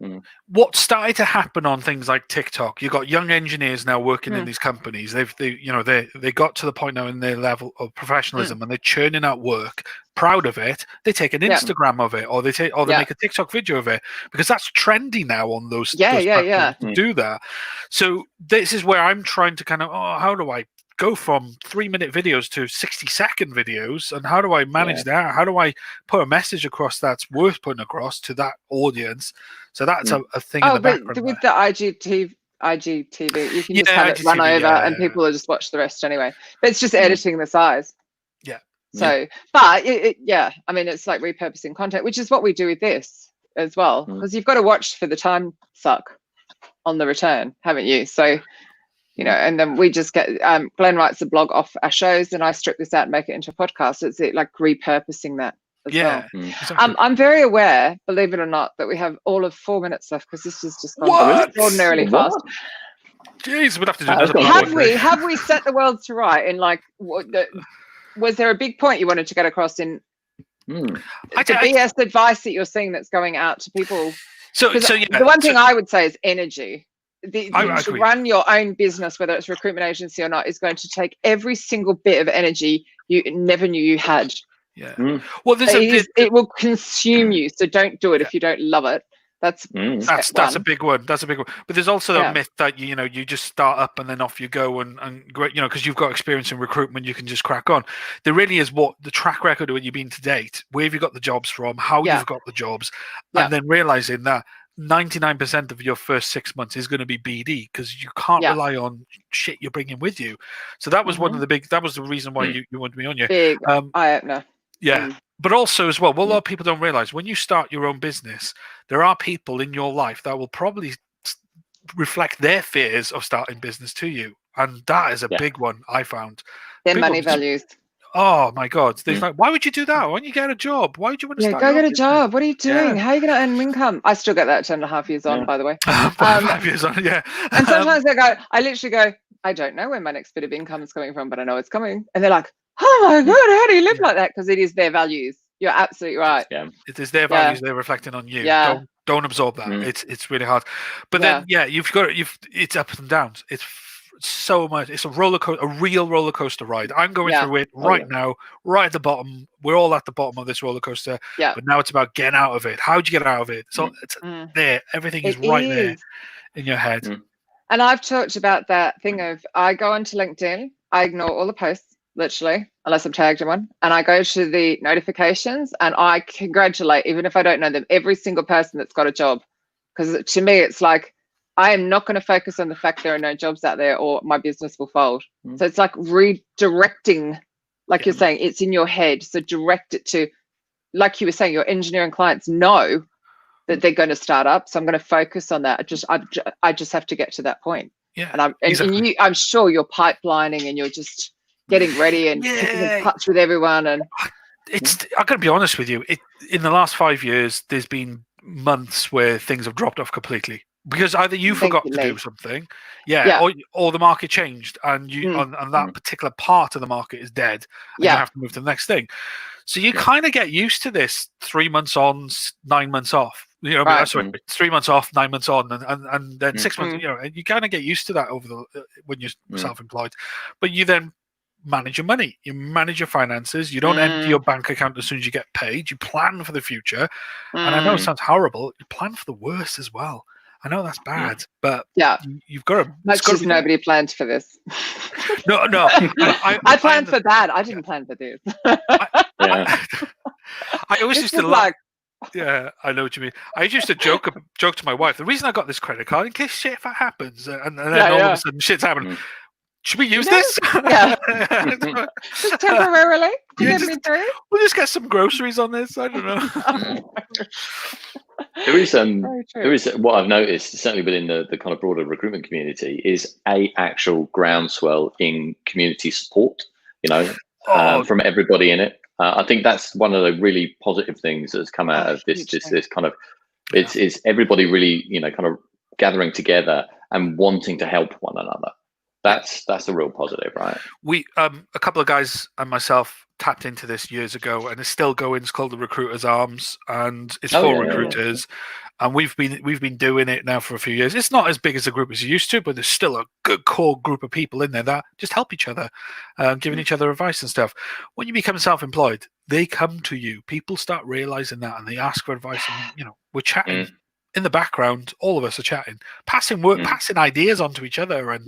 Speaker 3: What started to happen on things like TikTok, you've got young engineers now working in these companies. They got to the point now in their level of professionalism, and they're churning out work, proud of it. They take an Instagram of it, or they make a TikTok video of it, because that's trendy now on those platforms to do that. So this is where I'm trying to kind of, how do I go from 3-minute videos to 60-second videos, and how do I manage that? How do I put a message across that's worth putting across to that audience? So that's a thing in the background.
Speaker 1: With the IGTV, you can just have it run over, and people will just watch the rest anyway. But it's just editing the size.
Speaker 3: Yeah.
Speaker 1: So, but I mean, it's like repurposing content, which is what we do with this as well, because you've got to watch for the time suck on the return, haven't you? So, and then we just get, Glenn writes a blog off our shows, and I strip this out and make it into a podcast. It's like repurposing that as well. Exactly. I'm very aware, believe it or not, that we have all of 4 minutes left, because this is just gone extraordinarily fast.
Speaker 3: Jeez, we'd have to do another
Speaker 1: Have we set the world to right in, like, was there a big point you wanted to get across in the BS advice that you're seeing that's going out to people? The one thing I would say is energy. To run your own business, whether it's a recruitment agency or not, is going to take every single bit of energy you never knew you had. Well, it will consume you, so don't do it if you don't love it. That's
Speaker 3: a big one. That's a big one. But there's also a myth that you just start up and then off you go, and because you've got experience in recruitment, you can just crack on. There really is what the track record of what you've been to date, where have you got the jobs from, how you've got the jobs, and then realizing that 99% of your first 6 months is going to be BD, because you can't rely on shit you're bringing with you. So that was one of the that was the reason why you wanted me on you.
Speaker 1: Big eye-opener.
Speaker 3: But also as well, what a lot of people don't realize, when you start your own business, there are people in your life that will probably reflect their fears of starting business to you. And that is a big one I found.
Speaker 1: Their money values.
Speaker 3: Oh my God. They're like, why would you do that? Why don't you get a job? Why would you want to start?
Speaker 1: Go get a job. What are you doing? How are you going to earn income? I still get that 10.5 years on, by the way.
Speaker 3: 5 years on,
Speaker 1: And sometimes I literally go, I don't know where my next bit of income is coming from, but I know it's coming. And they're like, oh my God, how do you live like that? Because it is their values. You're absolutely right.
Speaker 3: It is their values. They're reflecting on you. Don't absorb that. It's really hard. But then, it's ups and downs. It's so much. It's a real roller coaster ride. I'm going through it right now, right at the bottom. We're all at the bottom of this roller coaster. But now it's about getting out of it. How do you get out of it? So it's there. Everything is right there in your head.
Speaker 1: And I've talked about that thing of, I go onto LinkedIn, I ignore all the posts, literally, unless I'm tagged in one, and I go to the notifications and I congratulate, even if I don't know them, every single person that's got a job. Because to me, it's like, I am not going to focus on the fact there are no jobs out there, or my business will fold. So it's like redirecting, like you're saying, it's in your head. So direct it to, like you were saying, your engineering clients know that they're going to start up. So I'm going to focus on that. I just have to get to that point. And I'm sure you're pipelining, and you're just getting ready and keeping in touch with everyone. And
Speaker 3: I'm going to be honest with you. In the last 5 years, there's been months where things have dropped off completely, because either you forgot to do something, or the market changed, and and that particular part of the market is dead, and you have to move to the next thing. So you kind of get used to this 3 months on, 9 months off. 3 months off, 9 months on, and then 6 months. And you kind of get used to that when you're self-employed. But you then manage your money, you manage your finances. You don't empty your bank account as soon as you get paid. You plan for the future, and I know it sounds horrible. You plan for the worst as well. I know that's bad, but you've got to.
Speaker 1: Much as nobody planned for this.
Speaker 3: No.
Speaker 1: I planned for that. I didn't plan for this.
Speaker 3: I always used to like. Yeah, I know what you mean. I used to joke to my wife. The reason I got this credit card, in case shit happens, and then all of a sudden shit's happening. Should we use this?
Speaker 1: Yeah. Just temporarily to
Speaker 3: Yeah,
Speaker 1: get me through.
Speaker 3: We'll just get some groceries on this. I don't know.
Speaker 2: There is
Speaker 1: Very true.
Speaker 2: there is what I've noticed, certainly within the kind of broader recruitment community, is a actual groundswell in community support. From everybody in it. I think that's one of the really positive things that's come out of this kind of it's everybody really kind of gathering together and wanting to help one another. That's a real positive, right?
Speaker 3: We a couple of guys and myself tapped into this years ago, and it's still going. It's called the Recruiters Arms, and it's for recruiters. And we've been doing it now for a few years. It's not as big as a group as it used to, but there's still a good core group of people in there that just help each other, giving each other advice and stuff. When you become self-employed, they come to you. People start realizing that, and they ask for advice. And we're chatting in the background. All of us are chatting, passing ideas onto each other, and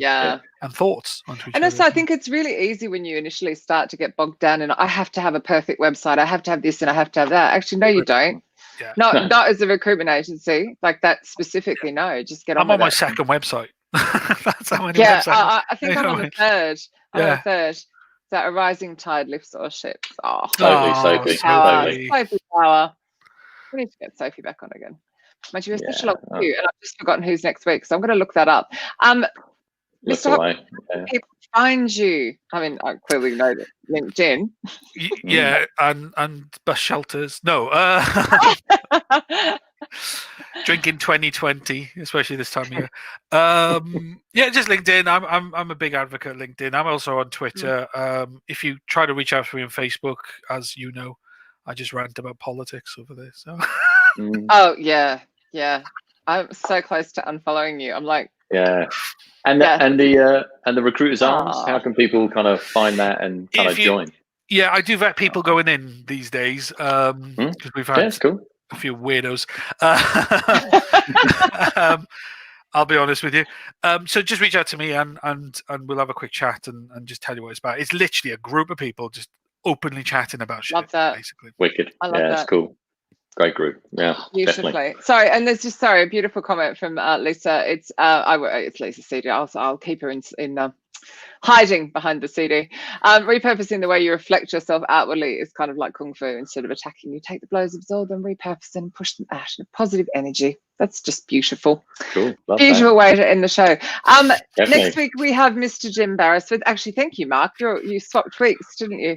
Speaker 3: thoughts onto each other.
Speaker 1: And also, I think it's really easy when you initially start to get bogged down, and I have to have a perfect website. I have to have this, and I have to have that. Actually, no, you don't.
Speaker 3: Yeah.
Speaker 1: Not as a recruitment agency like that specifically. No, just get on.
Speaker 3: I'm on my second website. That's how many websites.
Speaker 1: I think I'm on the third. I'm on the third. So a rising tide lifts all ships. Oh,
Speaker 2: Sophie.
Speaker 1: Sophie Power. We need to get Sophie back on again. Might you especially love you, and I've just forgotten who's next week, so I'm going to look that up. Mr. Hopkins, people find you. I mean, I clearly know that LinkedIn.
Speaker 3: Yeah, and bus shelters. No. Drinking 2020, especially this time of year. Yeah, just LinkedIn. I'm a big advocate of LinkedIn. I'm also on Twitter. If you try to reach out to me on Facebook, as you know, I just rant about politics over there. So.
Speaker 1: Oh yeah. I'm so close to unfollowing you. I'm like.
Speaker 2: Yeah. And the Recruiters Arms, how can people kind of find that and kind of join?
Speaker 3: Yeah, I do vet people going in these days because we've had a few weirdos. I'll be honest with you. So just reach out to me and we'll have a quick chat and just tell you what it's about. It's literally a group of people just openly chatting about shit.
Speaker 1: Love that.
Speaker 3: Basically.
Speaker 2: Wicked.
Speaker 1: I love that.
Speaker 2: It's cool. Great group. Yeah,
Speaker 1: beautifully.
Speaker 2: Definitely.
Speaker 1: Sorry, and there's just a beautiful comment from Lisa. It's Lisa CD. I'll keep her in hiding behind the CD. Repurposing the way you reflect yourself outwardly is kind of like kung fu. Instead of attacking, you take the blows, absorb them, repurpose them, push them out in positive energy. That's just beautiful.
Speaker 2: Cool. Love
Speaker 1: beautiful
Speaker 2: that.
Speaker 1: way to end the show. Next week we have Mr. Jim Barrisford. Actually, thank you, Mark. You swapped weeks, didn't you?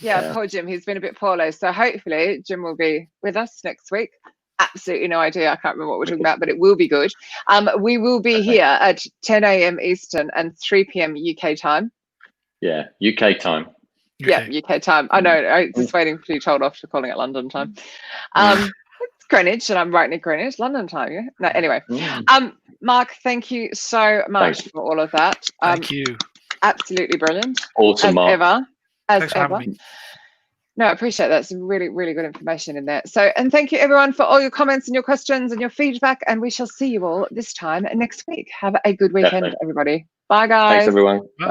Speaker 1: Yeah, poor Jim. He's been a bit poorly. So hopefully Jim will be with us next week. Absolutely no idea. I can't remember what we're talking about, but it will be good. We will be here at 10 a.m. Eastern and 3 p.m. UK time.
Speaker 2: Yeah, UK time.
Speaker 1: Yeah, UK time. I know. I'm just waiting to be told off for calling it London time. It's Greenwich, and I'm right near Greenwich, London time. Yeah. No, anyway. Mark, thank you so much for all of that.
Speaker 3: Thank you.
Speaker 1: Absolutely brilliant.
Speaker 2: Awesome, Mark.
Speaker 1: As ever. No, I appreciate that. Some really, really good information in there. So, and thank you everyone for all your comments and your questions and your feedback. And we shall see you all this time next week. Have a good weekend, everybody. Bye, guys.
Speaker 2: Thanks, everyone.
Speaker 3: Bye.